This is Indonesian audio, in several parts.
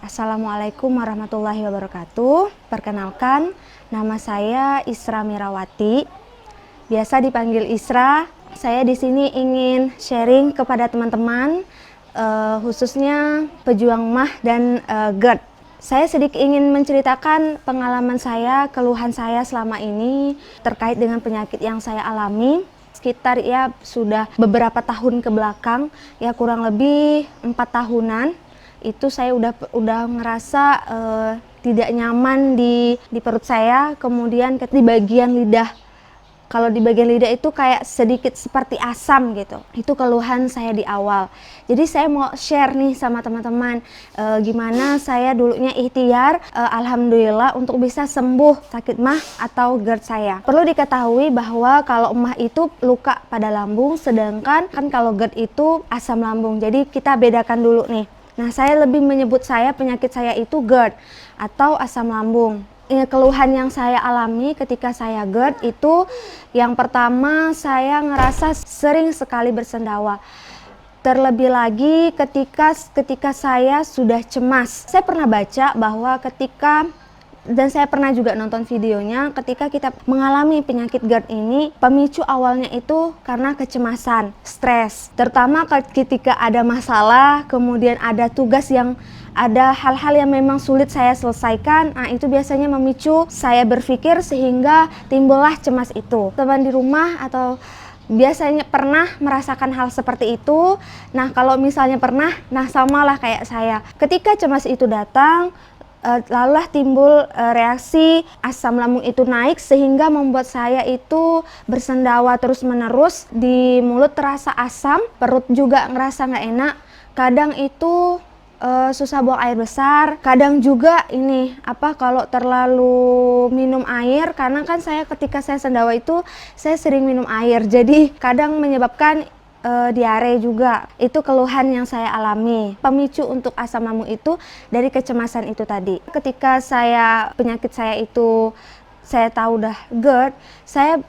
Assalamualaikum warahmatullahi wabarakatuh. Perkenalkan, nama saya Isra Mirawati. Biasa dipanggil Isra. Saya di sini ingin sharing kepada teman-teman, khususnya pejuang MAH dan GERD. Saya sedikit ingin menceritakan pengalaman saya, keluhan saya selama ini terkait dengan penyakit yang saya alami. Sekitar ya sudah beberapa tahun ke belakang, ya kurang lebih 4 tahunan. Itu saya udah ngerasa tidak nyaman di perut saya, kemudian di bagian lidah. Kalau di bagian lidah itu kayak sedikit seperti asam gitu. Itu keluhan saya di awal. Jadi saya mau share nih sama teman-teman gimana saya dulunya ikhtiar, alhamdulillah untuk bisa sembuh sakit MAH atau GERD saya. Perlu diketahui bahwa kalau MAH itu luka pada lambung, sedangkan kan kalau GERD itu asam lambung. Jadi kita bedakan dulu nih. Nah, saya lebih menyebut penyakit saya itu GERD atau asam lambung. Keluhan yang saya alami ketika saya GERD itu yang pertama saya ngerasa sering sekali bersendawa. Terlebih lagi ketika saya sudah cemas. Saya pernah baca bahwa dan saya pernah juga nonton videonya, ketika kita mengalami penyakit GERD ini, pemicu awalnya itu karena kecemasan, stres. Terutama ketika ada masalah, kemudian ada ada hal-hal yang memang sulit saya selesaikan, nah itu biasanya memicu saya berpikir sehingga timbullah cemas itu. Teman di rumah atau biasanya pernah merasakan hal seperti itu. Nah kalau misalnya pernah, nah samalah kayak saya. Ketika cemas itu datang, lalulah timbul reaksi asam lambung itu naik sehingga membuat saya itu bersendawa terus-menerus, di mulut terasa asam, perut juga ngerasa nggak enak, kadang itu susah buang air besar, kadang juga kalau terlalu minum air, karena kan ketika saya sendawa itu saya sering minum air, jadi kadang menyebabkan diare juga. Itu keluhan yang saya alami. Pemicu untuk asam lambung itu dari kecemasan itu tadi. Ketika penyakit saya itu saya tahu udah GERD, saya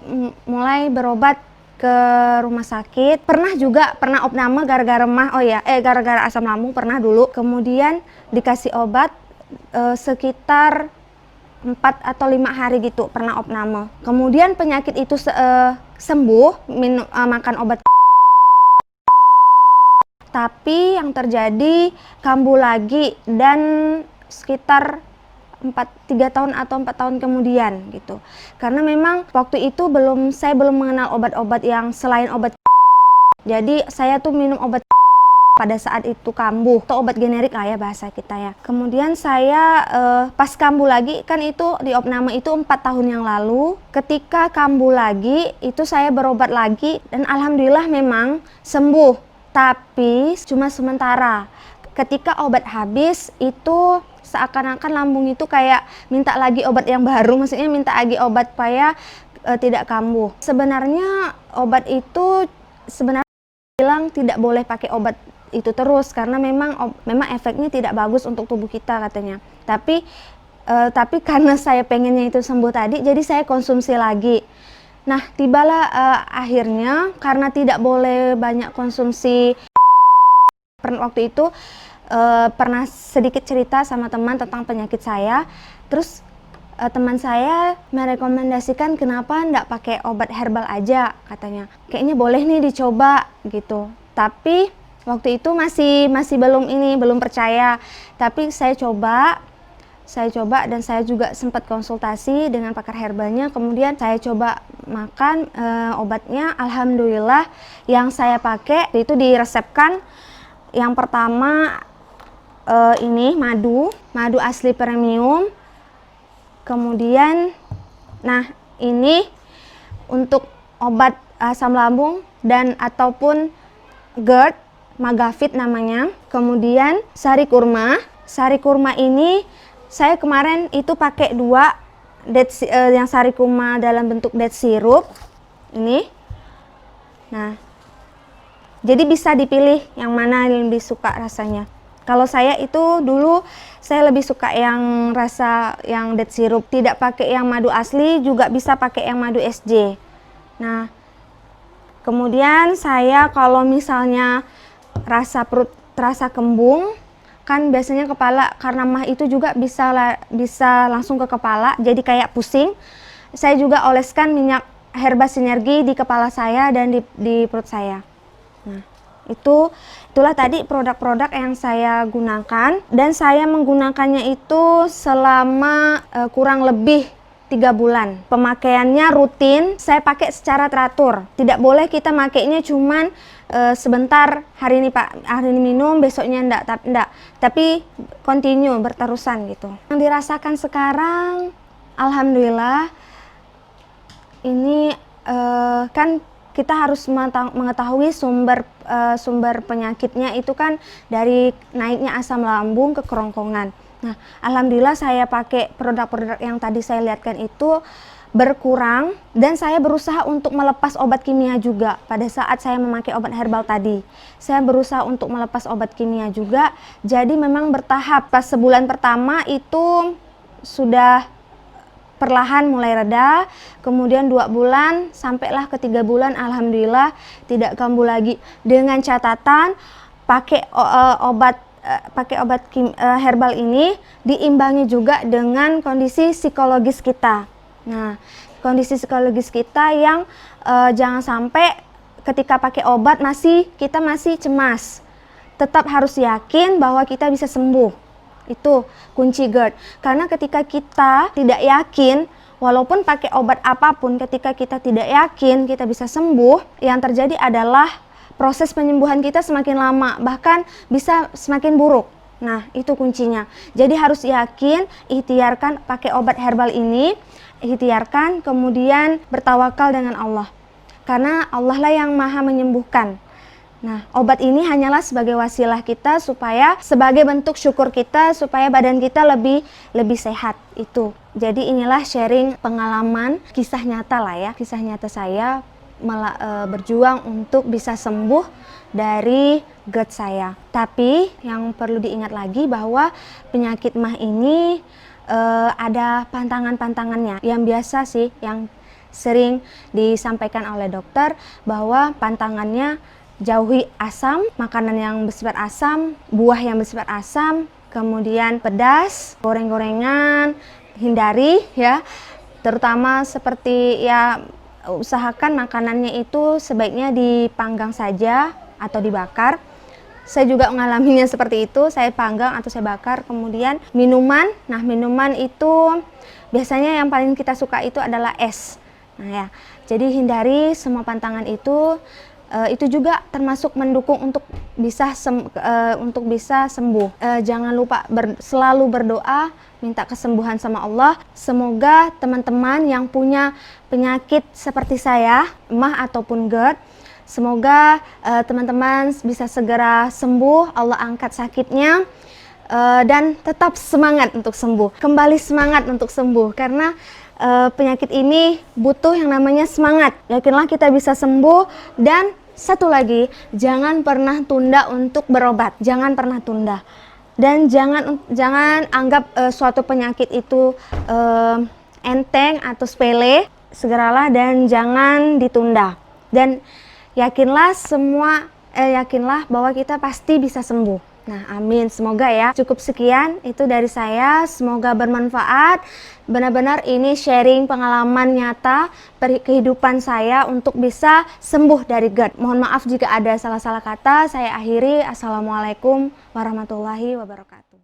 mulai berobat ke rumah sakit. Pernah opname gara-gara gara-gara asam lambung pernah dulu. Kemudian dikasih obat sekitar 4 atau 5 hari gitu, pernah opname. Kemudian penyakit itu sembuh, makan obat. Tapi yang terjadi kambuh lagi, dan sekitar 3 tahun atau 4 tahun kemudian gitu. Karena memang waktu itu saya belum mengenal obat-obat yang selain obat. Jadi saya tuh minum obat pada saat itu kambuh, atau obat generik lah ya bahasa kita ya. Kemudian saya pas kambuh lagi, kan itu di opname itu 4 tahun yang lalu. Ketika kambuh lagi itu saya berobat lagi dan alhamdulillah memang sembuh. Tapi cuma sementara. Ketika obat habis itu seakan-akan lambung itu kayak minta lagi obat yang baru, maksudnya minta lagi obat supaya tidak kambuh. Sebenarnya obat itu bilang tidak boleh pakai obat itu terus karena memang efeknya tidak bagus untuk tubuh kita katanya. Tapi karena saya pengennya itu sembuh tadi, jadi saya konsumsi lagi. Nah, tibalah akhirnya karena tidak boleh banyak konsumsi. Waktu itu pernah sedikit cerita sama teman tentang penyakit saya. Terus teman saya merekomendasikan kenapa enggak pakai obat herbal aja katanya. Kayaknya boleh nih dicoba gitu. Tapi waktu itu masih belum percaya. Tapi saya coba dan saya juga sempat konsultasi dengan pakar herbalnya. Kemudian saya coba makan obatnya, alhamdulillah yang saya pakai itu diresepkan. Yang pertama madu asli premium. Kemudian ini untuk obat asam lambung dan ataupun GERD, Magavit namanya. Kemudian sari kurma ini saya kemarin itu pakai 2 yang sari kurma dalam bentuk date sirup ini. Nah, jadi bisa dipilih yang mana yang lebih suka rasanya. Kalau saya itu dulu saya lebih suka yang rasa yang date sirup, tidak pakai yang madu asli, juga bisa pakai yang madu SJ. Nah, kemudian saya kalau misalnya perut terasa kembung, kan biasanya kepala karena mah itu juga bisa langsung ke kepala, jadi kayak pusing. Saya juga oleskan minyak herba sinergi di kepala saya dan di perut saya. Nah, itulah tadi produk-produk yang saya gunakan, dan saya menggunakannya itu selama kurang lebih 3 bulan. Pemakaiannya rutin, saya pakai secara teratur. Tidak boleh kita makainya cuman sebentar, hari ini minum, besoknya enggak, tapi continue, berterusan gitu. Yang dirasakan sekarang, alhamdulillah, ini kan kita harus mengetahui sumber penyakitnya itu kan dari naiknya asam lambung ke kerongkongan. Nah, alhamdulillah saya pakai produk-produk yang tadi saya lihatkan itu berkurang, dan saya berusaha untuk melepas obat kimia juga. Pada saat saya memakai obat herbal tadi, saya berusaha untuk melepas obat kimia juga. Jadi memang bertahap. Pas sebulan pertama itu sudah perlahan mulai reda, kemudian 2 bulan sampailah ke 3 bulan alhamdulillah tidak kambuh lagi, dengan catatan pakai obat herbal ini diimbangi juga dengan kondisi psikologis kita. Nah, kondisi psikologis kita yang jangan sampai ketika pakai obat kita masih cemas. Tetap harus yakin bahwa kita bisa sembuh. Itu kunci GERD. Karena ketika kita tidak yakin, walaupun pakai obat apapun, ketika kita tidak yakin kita bisa sembuh, yang terjadi adalah proses penyembuhan kita semakin lama, bahkan bisa semakin buruk. Nah, itu kuncinya. Jadi harus yakin, ikhtiarkan pakai obat herbal ini, ikhtiarkan, kemudian bertawakal dengan Allah. Karena Allah lah yang maha menyembuhkan. Nah, obat ini hanyalah sebagai wasilah kita supaya sebagai bentuk syukur kita supaya badan kita lebih sehat itu. Jadi inilah sharing pengalaman, kisah nyata lah ya, kisah nyata saya berjuang untuk bisa sembuh dari GERD saya. Tapi yang perlu diingat lagi bahwa penyakit MAH ini ada pantangan-pantangannya. Yang biasa sih, yang sering disampaikan oleh dokter bahwa pantangannya jauhi asam, makanan yang bersifat asam, buah yang bersifat asam, kemudian pedas, goreng-gorengan, hindari ya. Terutama seperti ya, usahakan makanannya itu sebaiknya dipanggang saja atau dibakar. Saya juga mengalaminya seperti itu, saya panggang atau saya bakar. Kemudian minuman, nah minuman itu biasanya yang paling kita suka itu adalah es. Nah ya, jadi hindari semua pantangan itu juga termasuk mendukung untuk bisa sembuh. Jangan lupa selalu berdoa, minta kesembuhan sama Allah. Semoga teman-teman yang punya penyakit seperti saya, MAH ataupun GERD, semoga teman-teman bisa segera sembuh, Allah angkat sakitnya, dan tetap semangat untuk sembuh. Kembali semangat untuk sembuh, karena penyakit ini butuh yang namanya semangat. Yakinlah kita bisa sembuh, dan satu lagi, jangan pernah tunda untuk berobat. Jangan pernah tunda. Dan jangan anggap suatu penyakit itu enteng atau sepele. Segeralah dan jangan ditunda. Dan yakinlah bahwa kita pasti bisa sembuh. Nah, amin. Semoga ya. Cukup sekian itu dari saya. Semoga bermanfaat. Benar-benar ini sharing pengalaman nyata kehidupan saya untuk bisa sembuh dari GERD. Mohon maaf jika ada salah-salah kata. Saya akhiri. Assalamualaikum warahmatullahi wabarakatuh.